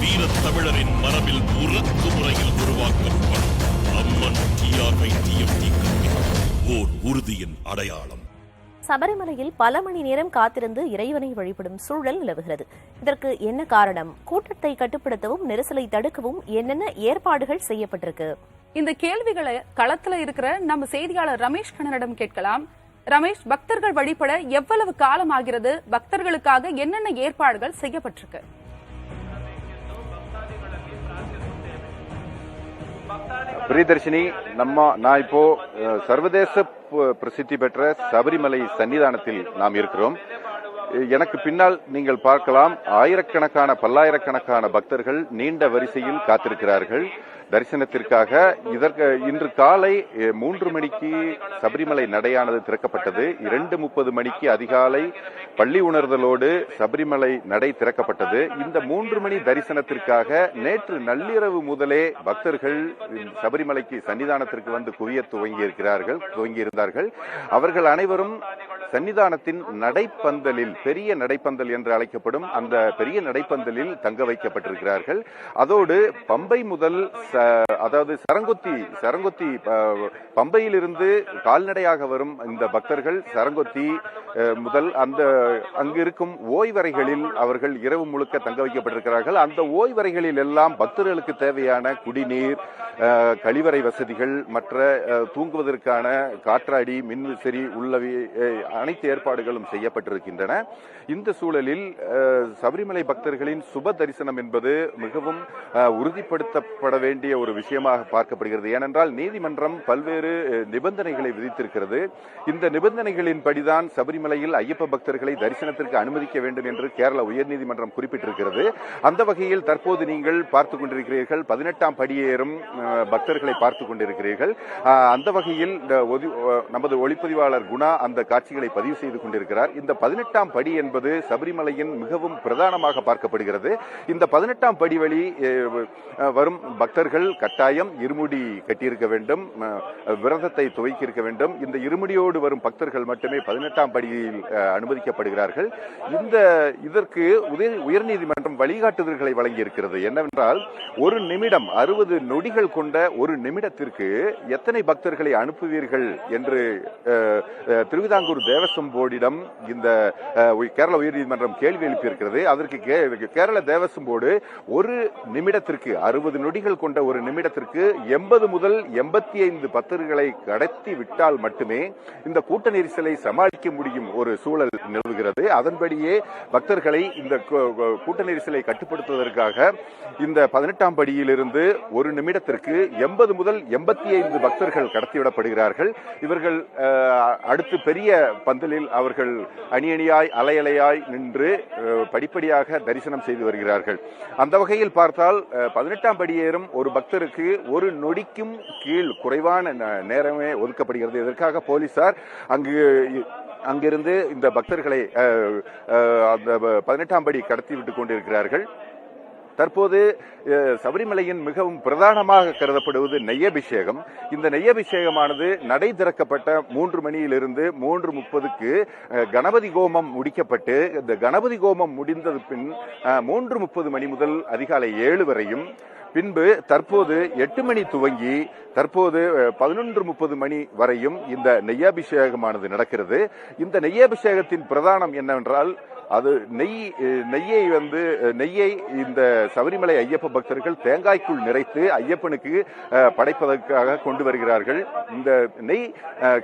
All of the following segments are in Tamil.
வீரத் தமிழரின் மரபில் உருக்கு முறையில் உருவாக்கப்படும் அம்மன் TRY-TFT ஓர் உறுதியின் அடையாளம். சபரிமலையில் பல மணி நேரம் காத்திருந்து இறைவனை வழிபடும் சூழல் நிலவுகிறது. இதற்கு என்ன காரணம்? கூட்டத்தை கட்டுப்படுத்தவும் நெரிசலை தடுக்கவும் என்னென்ன ஏற்பாடுகள் செய்யப்பட்டிருக்கு? இந்த கேள்விகளை களத்துல இருக்கிற நம்ம செய்தியாளர் ரமேஷ் கண்ணனிடம் கேட்கலாம். ரமேஷ், பக்தர்கள் வழிபட எவ்வளவு காலம் ஆகிறது? பக்தர்களுக்காக என்னென்ன ஏற்பாடுகள் செய்யப்பட்டிருக்கு? பிரியதர்ஷினி, நான் இப்போ சர்வதேச பிரசித்தி பெற்ற சபரிமலை சன்னிதானத்தில் நாம் இருக்கிறோம். எனக்கு பின்னால் நீங்கள் பார்க்கலாம், பல்லாயிரக்கணக்கான பக்தர்கள் நீண்ட வரிசையில் காத்திருக்கிறார்கள் தரிசனத்திற்காக. இன்று காலை 3 மணிக்கு சபரிமலை நடையானது திறக்கப்பட்டது. 2:30 மணிக்கு அதிகாலை பள்ளி உணர்தலோடு சபரிமலை நடை திறக்கப்பட்டது. இந்த 3 மணி தரிசனத்திற்காக நேற்று நள்ளிரவு முதலே பக்தர்கள் சபரிமலைக்கு சன்னிதானத்திற்கு வந்து குவிய துவங்கியிருந்தார்கள். அவர்கள் அனைவரும் சன்னிதானத்தின் நடைப்பந்தலில், பெரிய நடைப்பந்தல் என்று அழைக்கப்படும் அந்த பெரிய நடைப்பந்தலில் தங்க வைக்கப்பட்டிருக்கிறார்கள். அதோடு பம்பை முதல், அதாவது சரங்கொத்தி பம்பையிலிருந்து கால்நடையாக வரும் இந்த பக்தர்கள் சரங்கொத்தி முதல் அங்கு இருக்கும் ஓய்வறைகளில் அவர்கள் இரவு முழுக்க தங்க வைக்கப்பட்டிருக்கிறார்கள். அந்த ஓய்வறைகளில் எல்லாம் பக்தர்களுக்கு தேவையான குடிநீர், கழிவறை வசதிகள், மற்ற தூங்குவதற்கான காற்றாடி, மின்விசிறி உள்ளவை அனைத்து ஏற்பாடுகளும் செய்யப்பட்டிருக்கின்றன. இந்த சூழலில் சபரிமலை பக்தர்களின் சுப தரிசனம் என்பது மிகவும் உறுதிப்படுத்தப்பட வேண்டிய ஒரு விஷயமாக பார்க்கப்படுகிறது. ஏனென்றால் நீதிமன்றம் பல்வேறு நிபந்தனைகளை விதித்திருக்கிறது. இந்த நிபந்தனைகளின் படிதான் சபரிமலையில் ஐயப்ப பக்தர்களை தரிசனத்திற்கு அனுமதிக்க வேண்டும் என்று கேரள உயர்நீதிமன்றம் குறிப்பிட்டிருக்கிறது. அந்த வகையில் தற்போது நீங்கள் பார்த்துக் கொண்டிருக்கிறீர்கள், 18ஆம் படியேறும் பக்தர்களை பார்த்துக் கொண்டிருக்கிறீர்கள். அந்த வகையில் நமது ஒளிப்பதிவாளர் குணா அந்த காட்சிகளை பதிவு செய்து கொண்டிருக்கிறார். இந்த 18ஆம் படி என்பது சபரிமலையின் மிகவும் பிரதானமாக பார்க்கப்படுகிறது. இந்த 18ஆம் படி வழி வரும் பக்தர்கள் கட்டாயம் இருமுடி கட்டியிருக்க வேண்டும், விரதத்தை துவக்கியிருக்க வேண்டும். இந்த இருமுடியோடு வரும் பக்தர்கள் மட்டுமே 18ஆம் படியில் அனுமதிக்கப்படுகிறார்கள். இதற்கு உயர்நீதிமன்றம் வழிகாட்டுதல்களை வழங்கியிருக்கிறது. என்னவென்றால், ஒரு நிமிடம் 60 நொடிகள் கொண்ட ஒரு நிமிடத்திற்கு எத்தனை பக்தர்களை அனுப்புவீர்கள் என்று திருவிதாங்கூர் தேவஸ்வம் போர்டிடம் இந்த கேரள உயர்நீதிமன்றம் கேள்வி எழுப்பியிருக்கிறது. அதற்கு கேரள தேவஸ்வம் போர்டு ஒரு நிமிடத்திற்கு 60 நொடிகள் கொண்ட ஒரு நிமிடத்திற்கு 80 முதல் 85 பக்தர்களை கடத்தி விட்டால் மட்டுமே இந்த கூட்ட நெரிசலை சமாளிக்க முடியும் ஒரு சூழல் நிலவுகிறது. அதன்படியே பக்தர்களை இந்த கூட்ட நெரிசலை கட்டுப்படுத்துவதற்காக இந்த 18ஆம் படியிலிருந்து ஒரு நிமிடத்திற்கு 80 முதல் 85 பக்தர்கள் கடத்திவிடப்படுகிறார்கள். இவர்கள் அடுத்து பெரிய பந்தலில் அவர்கள் அணியணியாய் அலையலையாய் நின்று படிப்படியாக தரிசனம் செய்து வருகிறார்கள். அந்த வகையில் பார்த்தால் 18ஆம் படியேறும் ஒரு பக்தருக்கு ஒரு நொடிக்கும் கீழ் குறைவான நேரமே ஒதுக்கப்படுகிறது. இதற்காக போலீசார் அங்கிருந்து இந்த பக்தர்களை அந்த 18ஆம் படி கடத்தி விட்டுக் கொண்டிருக்கிறார்கள். தற்போது சபரிமலையின் மிகவும் பிரதானமாக கருதப்படுவது நெய்யபிஷேகம். இந்த நெய்யபிஷேகமானது நடை திறக்கப்பட்ட 3 மணியிலிருந்து 3:30க்கு கணபதி கோமம் முடிக்கப்பட்டு, இந்த கணபதி கோமம் முடிந்தது பின் 3:30 மணி முதல் அதிகாலை 7 வரையும், பின்பு தற்போது 8 மணி துவங்கி தற்போது 11:30 மணி வரையும் இந்த நெய்யாபிஷேகமானது நடக்கிறது. இந்த நெய்யாபிஷேகத்தின் பிரதானம் என்னவென்றால், அது நெய்யை இந்த சபரிமலை ஐயப்ப பக்தர்கள் தேங்காய்க்குள் நிறைத்து ஐயப்பனுக்கு படைப்பதற்காக கொண்டு வருகிறார்கள். இந்த நெய்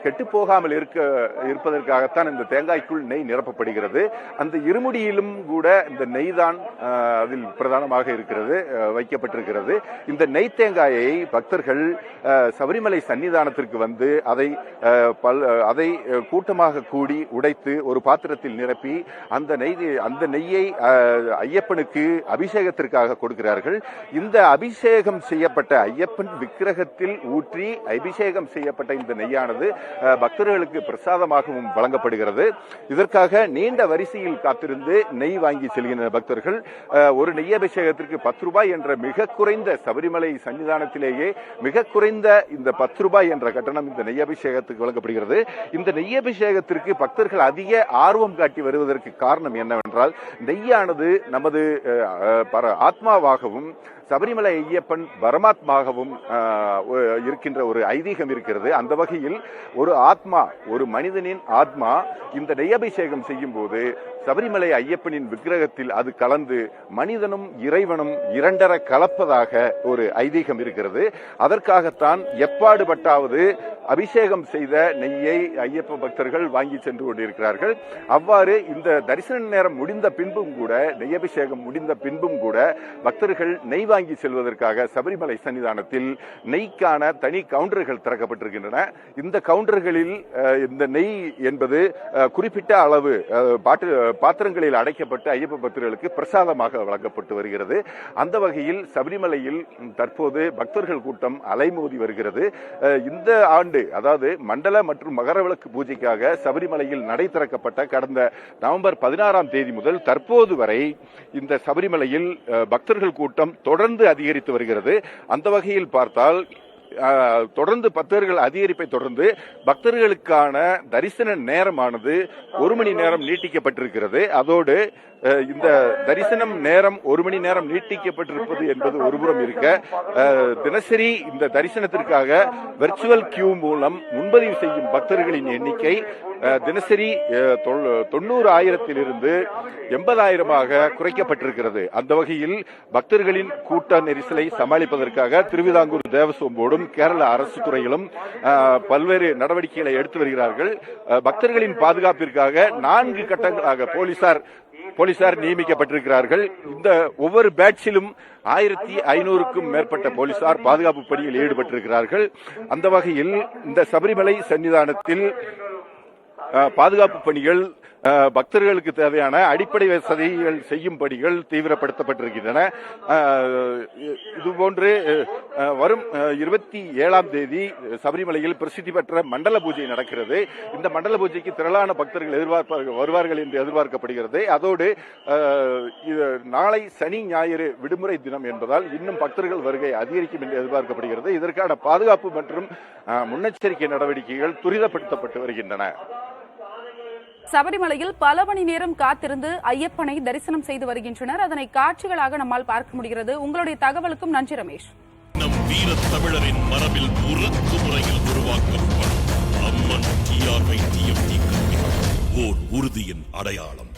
கெட்டு போகாமல் இருப்பதற்காகத்தான் இந்த தேங்காய்க்குள் நெய் நிரப்பப்படுகிறது. அந்த இருமுடியிலும் கூட இந்த நெய் தான் அதில் பிரதானமாக இருக்கிறது, வைக்கப்பட்டிருக்கிறது. இந்த நெய் தேங்காயை பக்தர்கள் சபரிமலை சன்னிதானத்திற்கு வந்து அதை கூட்டமாக கூடி உடைத்து ஒரு பாத்திரத்தில் நிரப்பி அந்த நெய்யை ஐயப்பனுக்கு அபிஷேகத்திற்காக கொடுக்கிறார்கள். இந்த அபிஷேகம் செய்யப்பட்ட ஐயப்பன் விக்கிரகத்தில் ஊற்றி அபிஷேகம் செய்யப்பட்ட இந்த நெய்யானது பக்தர்களுக்கு பிரசாதமாகவும் வழங்கப்படுகிறது. இதற்காக நீண்ட வரிசையில் காத்திருந்து நெய் வாங்கி செல்கின்ற பக்தர்கள் ஒரு நெய் அபிஷேகத்திற்கு 10 ரூபாய் என்ற மிக குறைந்த, சபரிமலை சன்னிதானத்திலேயே மிக குறைந்த இந்த 10 ரூபாய் என்ற கட்டணம் இந்த நெய் அபிஷேகத்துக்கு வழங்கப்படுகிறது. இந்த நெய் அபிஷேகத்திற்கு பக்தர்கள் அதிக ஆர்வம் காட்டி வருவதற்கு காரணம் காரணம் என்னவென்றால் நெய்யானது நமது ஆத்மாவாகவும் சபரிமலை ஐயப்பன் பரமாத்மாகவும் இருக்கின்ற ஒரு ஐதீகம் இருக்கிறது. அந்த வகையில் ஒரு ஆத்மா, ஒரு மனிதனின் ஆத்மா இந்த நெய்யபிஷேகம் செய்யும் போது சபரிமலை ஐயப்பனின் விக்கிரகத்தில் அது கலந்து மனிதனும் இறைவனும் இரண்டர கலப்பதாக ஒரு ஐதீகம் இருக்கிறது. அதற்காகத்தான் எப்பாடுபட்டாவது அபிஷேகம் செய்த நெய்யை ஐயப்ப பக்தர்கள் வாங்கி சென்று கொண்டிருக்கிறார்கள். அவ்வாறு இந்த தரிசன நேரம் முடிந்த பின்பும் கூட, நெய்யபிஷேகம் முடிந்த பின்பும் கூட பக்தர்கள் நெய் வாங்கி செல்வதற்காக சபரிமலை சன்னிதானத்தில் நெய்க்கான தனி கவுண்டர்கள் திறக்கப்பட்டிருக்கின்றன. இந்த கவுண்டர்களில் இந்த நெய் என்பது குறிப்பிட்ட அளவு பாத்திரங்களில் அடைக்கப்பட்டு ஐயப்ப பக்தர்களுக்கு பிரசாதமாக வழங்கப்பட்டு வருகிறது. அந்த வகையில் சபரிமலையில் தற்போது பக்தர்கள் கூட்டம் அலைமோதி வருகிறது. இந்த ஆண்டு, அதாவது மண்டல மற்றும் மகரவிளக்கு பூஜைக்காக சபரிமலையில் நடை திறக்கப்பட்ட கடந்த நவம்பர் 16ஆம் தேதி முதல் தற்போது வரை இந்த சபரிமலையில் பக்தர்கள் கூட்டம் தொடர்ந்து அதிகரித்து வருகிறது. அந்த வகையில் பார்த்தால் தொடர்ந்து பக்தர்கள் அதிகரிப்பை தொடர்ந்து பக்தர்களுக்கான தரிசன நேரமானது 1 மணி நேரம் நீட்டிக்கப்பட்டிருக்கிறது. அதோடு இந்த தரிசனம் நேரம் 1 மணி நேரம் நீட்டிக்கப்பட்டிருப்பது என்பது ஒருபுறம் இருக்க, தினசரி இந்த தரிசனத்திற்காக வெர்ச்சுவல் கியூ மூலம் முன்பதிவு செய்யும் பக்தர்களின் எண்ணிக்கை தினசரி 90,000 80,000 குறைக்கப்பட்டிருக்கிறது. அந்த வகையில் பக்தர்களின் கூட்ட நெரிசலை சமாளிப்பதற்காக திருவிதாங்கூர் தேவஸ்வம் போர்டும் கேரள அரசு துறைகளும் பல்வேறு நடவடிக்கைகளை எடுத்து வருகிறார்கள். பக்தர்களின் பாதுகாப்பிற்காக 4 கட்டங்களாக போலீசார் நியமிக்கப்பட்டிருக்கிறார்கள். இந்த ஒவ்வொரு பேட்சிலும் 1500க்கும் மேற்பட்ட போலீசார் பாதுகாப்பு பணியில் ஈடுபட்டிருக்கிறார்கள். அந்த வகையில் இந்த சபரிமலை சன்னிதானத்தில் பாதுகாப்பு பணிகள், பக்தர்களுக்கு தேவையான அடிப்படை வசதிகள் செய்யும் பணிகள் தீவிரப்படுத்தப்பட்டிருக்கின்றன. இதுபோன்று வரும் 27ஆம் தேதி சபரிமலையில் பிரசித்தி பெற்ற மண்டல பூஜை நடக்கிறது. இந்த மண்டல பூஜைக்கு திரளான பக்தர்கள் வருவார்கள் என்று எதிர்பார்க்கப்படுகிறது. அதோடு நாளை சனி ஞாயிறு விடுமுறை தினம் என்பதால் இன்னும் பக்தர்கள் வருகை அதிகரிக்கும் என்று எதிர்பார்க்கப்படுகிறது. இதற்கான பாதுகாப்பு மற்றும் முன்னெச்சரிக்கை நடவடிக்கைகள் துரிதப்படுத்தப்பட்டு வருகின்றன. சபரிமலையில் பல மணி நேரம் காத்திருந்து ஐயப்பனை தரிசனம் செய்து வருகின்றனர். அதனை காட்சிகளாக நம்மால் பார்க்க முடிகிறது. உங்களுடைய தகவலுக்கும் நன்றி ரமேஷ். நம் வீர தமிழரின் மரபில் உறக்கு முறையில் உருவாக்கப்படும் அம்மன் TRY TFT கல்வி ஓர் உறுதியின் அடையாளம்.